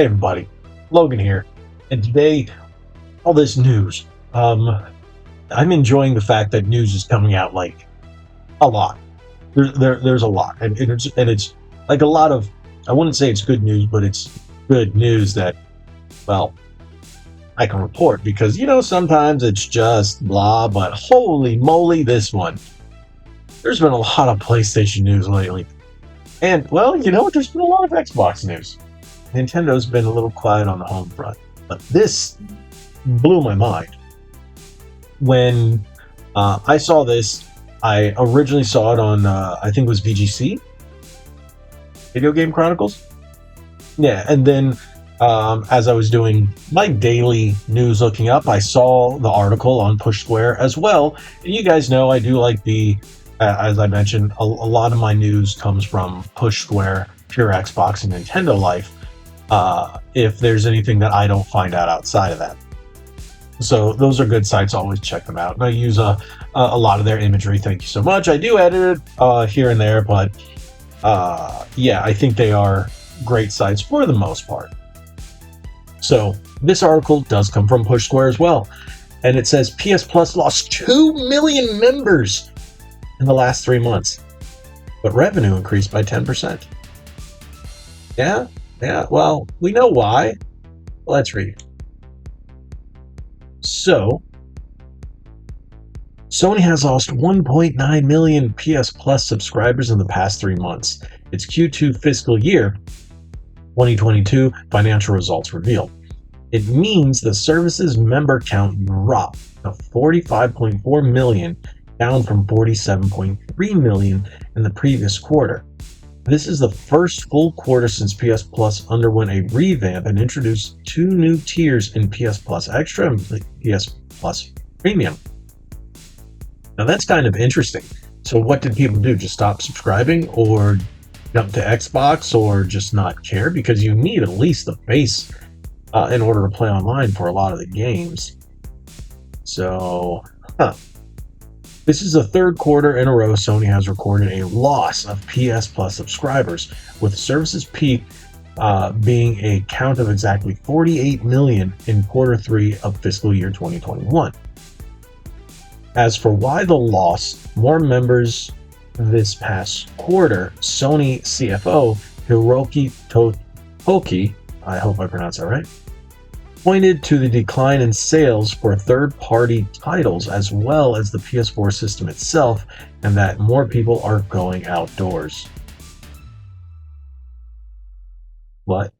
Hey everybody, Logan here, and today all this news. I'm enjoying the fact that news is coming out like a lot. There's a lot, and it's like a lot of. I wouldn't say it's good news, but it's good news that well I can report because sometimes it's just blah. But holy moly, this one! There's been a lot of PlayStation news lately, and well, there's been a lot of Xbox news. Nintendo's been a little quiet on the home front, but this blew my mind. When I saw this, I originally saw it on, I think it was VGC, Video Game Chronicles. Yeah, and then as I was doing my daily news looking up, I saw the article on Push Square as well. And you guys know I do like as I mentioned, a lot of my news comes from Push Square, Pure Xbox, and Nintendo Life. If there's anything that I don't find out outside of that. So those are good sites. Always check them out. And I use a lot of their imagery. Thank you so much. I do edit it here and there, but yeah, I think they are great sites for the most part. So this article does come from Push Square as well. And it says PS Plus lost 2 million members in the last 3 months, but revenue increased by 10%. Yeah, well, we know why. Let's read. So, Sony has lost 1.9 million PS Plus subscribers in the past 3 months. Its Q2 fiscal year 2022 financial results revealed. It means the service's member count dropped to 45.4 million, down from 47.3 million in the previous quarter. This is the first full quarter since PS Plus underwent a revamp and introduced 2 new tiers in PS Plus Extra and PS Plus Premium. Now that's kind of interesting. So what did people do? Just stop subscribing or jump to Xbox or just not care? Because you need at least the base in order to play online for a lot of the games. So, This is the third quarter in a row Sony has recorded a loss of PS Plus subscribers, with the service's peak being a count of exactly 48 million in quarter 3 of fiscal year 2021. As for why the loss, more members this past quarter, Sony CFO Hiroki Toki, I hope I pronounced that right, pointed to the decline in sales for third-party titles as well as the PS4 system itself, and that more people are going outdoors. What?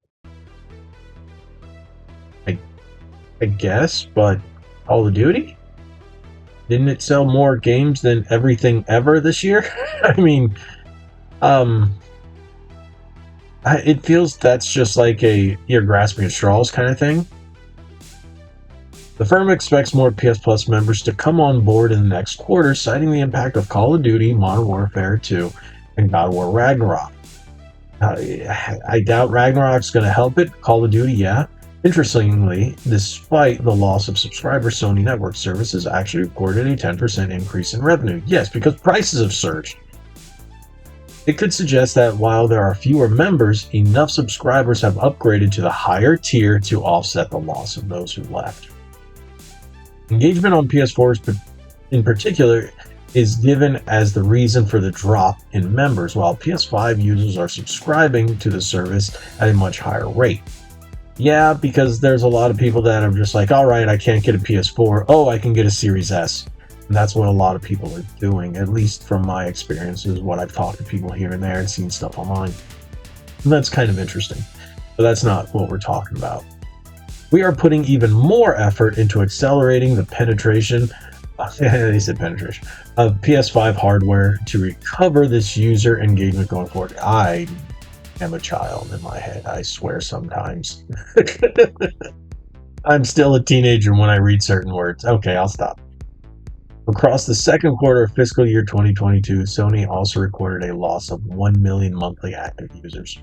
I guess, but Call of Duty? Didn't it sell more games than everything ever this year? I mean, it feels that's just like you're grasping at straws kind of thing. The firm expects more PS Plus members to come on board in the next quarter, citing the impact of Call of Duty, Modern Warfare 2, and God of War Ragnarok. I doubt Ragnarok's going to help it. Call of Duty, yeah. Interestingly, despite the loss of subscribers, Sony Network Services actually recorded a 10% increase in revenue. Yes, because prices have surged. It could suggest that while there are fewer members, enough subscribers have upgraded to the higher tier to offset the loss of those who left. Engagement on PS4 in particular is given as the reason for the drop in members, while PS5 users are subscribing to the service at a much higher rate. Yeah, because there's a lot of people that are just like, all right, I can't get a PS4. Oh, I can get a Series S. And that's what a lot of people are doing, at least from my experiences, what I've talked to people here and there and seen stuff online. And that's kind of interesting. But that's not what we're talking about. We are putting even more effort into accelerating the penetration, they said penetration, of PS5 hardware to recover this user engagement going forward. I am a child in my head, I swear sometimes. I'm still a teenager when I read certain words. Okay, I'll stop. Across the second quarter of fiscal year 2022, Sony also recorded a loss of 1 million monthly active users.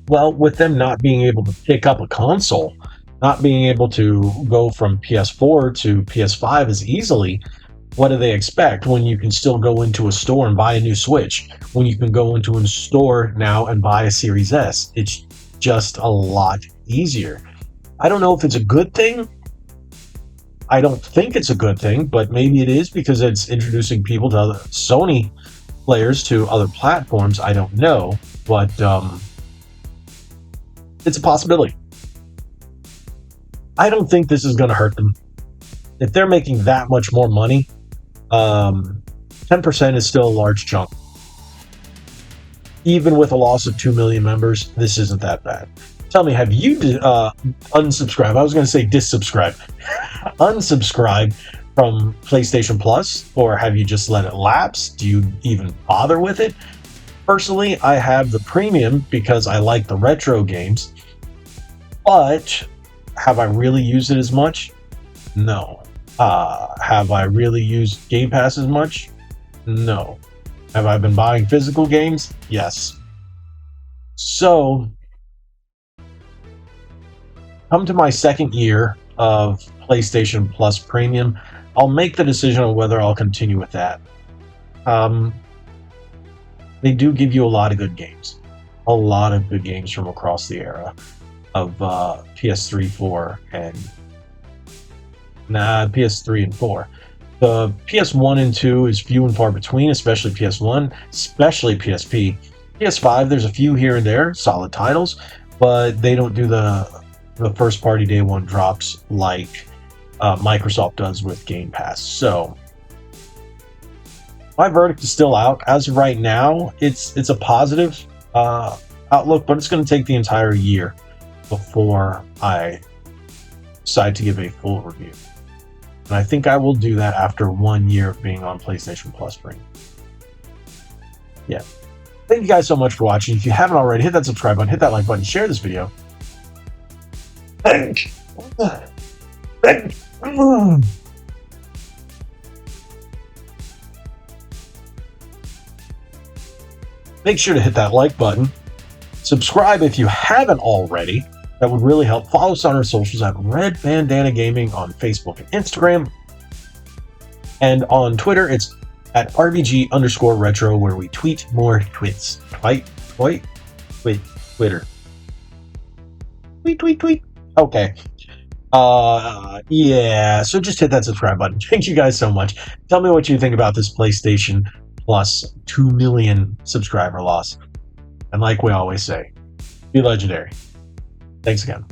Well, with them not being able to pick up a console, not being able to go from PS4 to PS5 as easily, what do they expect when you can still go into a store and buy a new Switch? When you can go into a store now and buy a Series S? It's just a lot easier. I don't know if it's a good thing. I don't think it's a good thing, but maybe it is because it's introducing people to other Sony players to other platforms. I don't know, but it's a possibility. I don't think this is going to hurt them. If they're making that much more money, 10% is still a large chunk. Even with a loss of 2 million members, this isn't that bad. Tell me, have you unsubscribed? I was going to say dissubscribe. Unsubscribe from PlayStation Plus, or have you just let it lapse? Do you even bother with it? Personally, I have the premium because I like the retro games, but have I really used it as much? No. Have I really used Game Pass as much? No. Have I been buying physical games? Yes. So, come to my second year of PlayStation Plus Premium, I'll make the decision on whether I'll continue with that. They do give you a lot of good games. A lot of good games from across the era of PS3, 4, and PS3 and 4. The PS1 and 2 is few and far between, especially PS1, especially PSP. PS5, there's a few here and there, solid titles, but they don't do the first party day one drops like Microsoft does with Game Pass. So my verdict is still out. As of right now, it's a positive outlook, but it's going to take the entire year before I decide to give a full review. And I think I will do that after 1 year of being on PlayStation Plus Premium. Yeah. Thank you guys so much for watching. If you haven't already, hit that subscribe button, hit that like button, share this video. Make sure to hit that like button. Subscribe if you haven't already. That would really help. Follow us on our socials at Red Bandana Gaming on Facebook and Instagram. And on Twitter, it's at RBG_retro, where we tweet more twits. Twitter. Tweet. Okay. Yeah, so just hit that subscribe button. Thank you guys so much. Tell me what you think about this PlayStation Plus 2 million subscriber loss. And like we always say, be legendary. Thanks again.